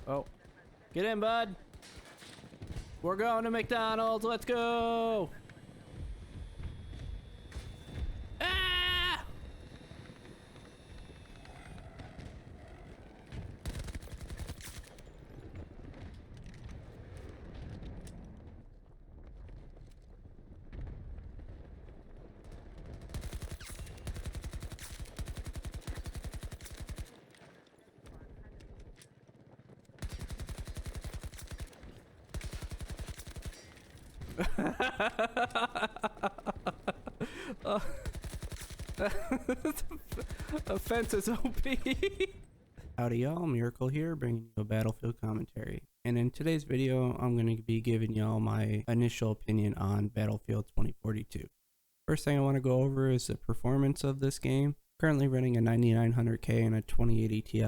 Oh, get in, bud. We're going to McDonald's. Let's go. Ah! Offense is OP. Howdy y'all, Miracle here, bringing you a Battlefield commentary. And in today's video, I'm going to be giving y'all my initial opinion on Battlefield 2042. First thing I want to go over is the performance of this game. Currently running a 9900K and a 2080 Ti,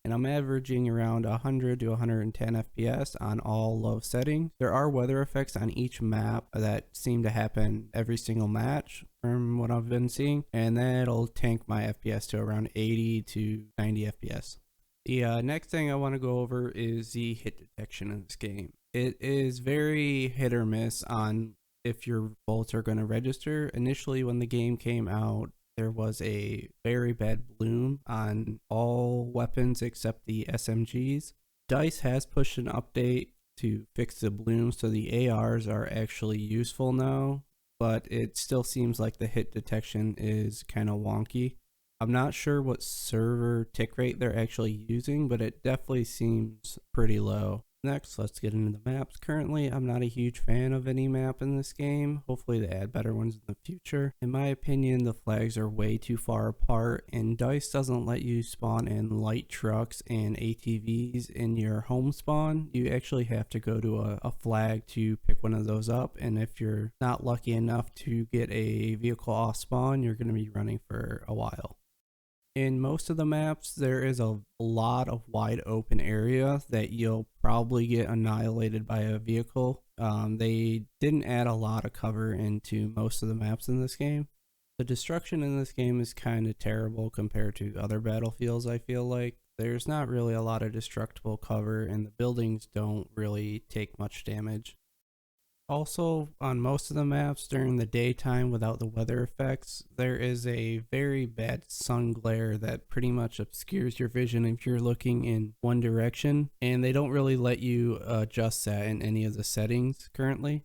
and I'm averaging around 100 to 110 FPS on all low settings. There are weather effects on each map that seem to happen every single match from what I've been seeing, and that'll tank my FPS to around 80 to 90 FPS. The next thing I want to go over is the hit detection in this game. It is very hit or miss on if your bullets are going to register. Initially when the game came out, there was a very bad bloom on all weapons except the SMGs. DICE has pushed an update to fix the bloom so the ARs are actually useful now, but it still seems like the hit detection is kind of wonky. I'm not sure what server tick rate they're actually using, but it definitely seems pretty low. Next, let's get into the maps. Currently, I'm not a huge fan of any map in this game. Hopefully they add better ones in the future. In my opinion, the flags are way too far apart, and DICE doesn't let you spawn in light trucks and ATVs in your home spawn. You actually have to go to a flag to pick one of those up, and if you're not lucky enough to get a vehicle off spawn, you're going to be running for a while. In most of the maps, there is a lot of wide open area that you'll probably get annihilated by a vehicle. They didn't add a lot of cover into most of the maps in this game. The destruction in this game is kind of terrible compared to other Battlefields, I feel like. There's not really a lot of destructible cover, and the buildings don't really take much damage. Also, on most of the maps during the daytime without the weather effects, there is a very bad sun glare that pretty much obscures your vision if you're looking in one direction, and they don't really let you adjust that in any of the settings currently.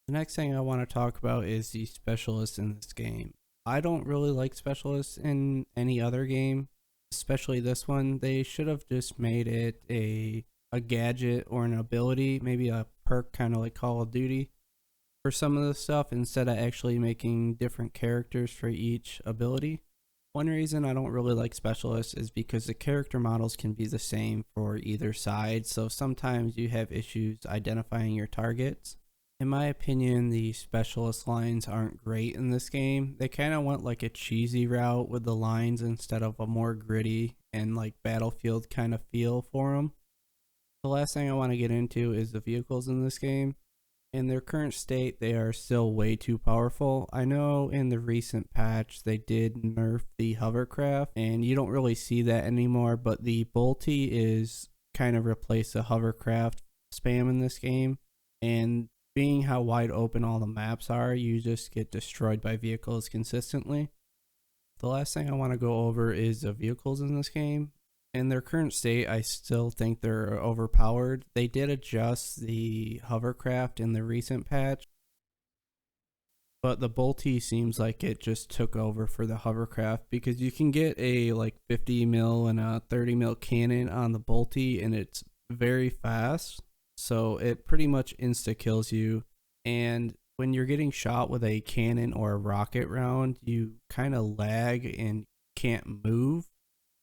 The next thing I want to talk about is the specialists in this game. I don't really like specialists in any other game, especially this one. They should have just made it a gadget or an ability, maybe a perk kind of like Call of Duty for some of the stuff instead of actually making different characters for each ability. One reason I don't really like specialists is because the character models can be the same for either side, so sometimes you have issues identifying your targets. In my opinion, the specialist lines aren't great in this game. They kind of went like a cheesy route with the lines instead of a more gritty and like Battlefield kind of feel for them. The last thing I want to get into is the vehicles in this game. In their current state, they are still way too powerful. I know in the recent patch they did nerf the hovercraft, and you don't really see that anymore, but the Bolty is kind of replaced the hovercraft spam in this game, and being how wide open all the maps are, you just get destroyed by vehicles consistently. The last thing I want to go over is the vehicles in this game. In their current state, I still think they're overpowered. They did adjust the hovercraft in the recent patch, but the Bolty seems like it just took over for the hovercraft because you can get a like 50 mil and a 30 mil cannon on the Bolty, and it's very fast, so it pretty much insta kills you. And when you're getting shot with a cannon or a rocket round, you kind of lag and can't move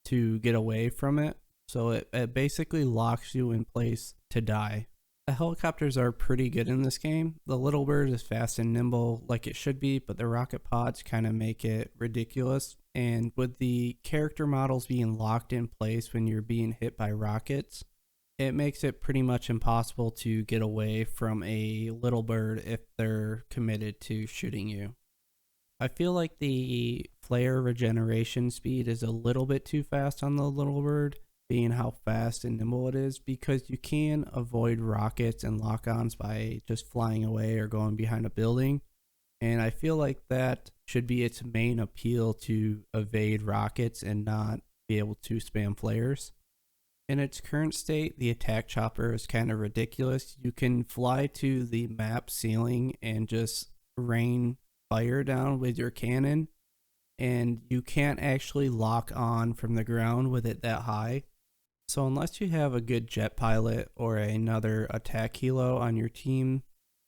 to get away from it, so it basically locks you in place to die. The helicopters are pretty good in this game. The Little Bird is fast and nimble like it should be, but the rocket pods kind of make it ridiculous. And with the character models being locked in place when you're being hit by rockets, it makes it pretty much impossible to get away from a Little Bird if they're committed to shooting you. I feel like the flare regeneration speed is a little bit too fast on the Little Bird, being how fast and nimble it is, because you can avoid rockets and lock-ons by just flying away or going behind a building. And I feel like that should be its main appeal, to evade rockets and not be able to spam flares. In its current state, the attack chopper is kind of ridiculous. You can fly to the map ceiling and just rain fire down with your cannon, and you can't actually lock on from the ground with it that high. So unless you have a good jet pilot or another attack helo on your team,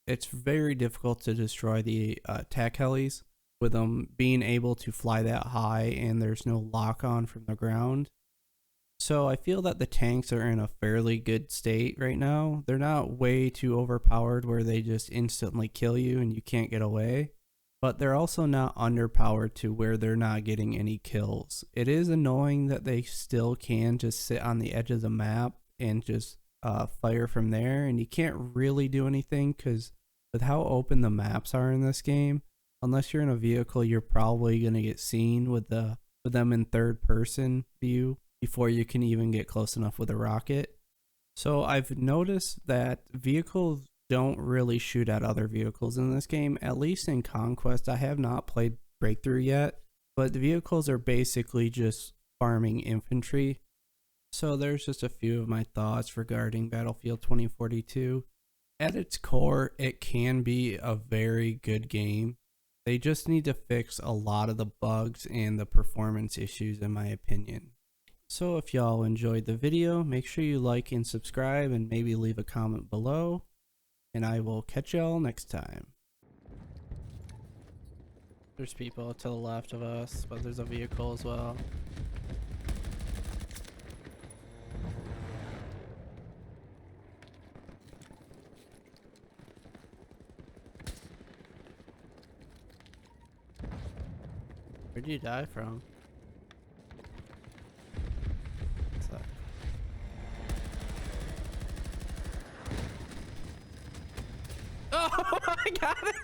it's very difficult to destroy the attack helis with them being able to fly that high and there's no lock on from the ground. So I feel that the tanks are in a fairly good state right now. They're not way too overpowered where they just instantly kill you and you can't get away, but they're also not underpowered to where they're not getting any kills. It is annoying that they still can just sit on the edge of the map and just fire from there, and you can't really do anything because with how open the maps are in this game, unless you're in a vehicle, you're probably going to get seen with them in third person view before you can even get close enough with a rocket. So I've noticed that vehicles don't really shoot at other vehicles in this game, at least in Conquest. I have not played Breakthrough yet, but the vehicles are basically just farming infantry. So there's just a few of my thoughts regarding Battlefield 2042. At its core, it can be a very good game. They just need to fix a lot of the bugs and the performance issues, in my opinion. So if y'all enjoyed the video, make sure you like and subscribe and maybe leave a comment below. And I will catch y'all next time. There's people to the left of us, but there's a vehicle as well. Where'd you die from? What's that? Oh, I got it!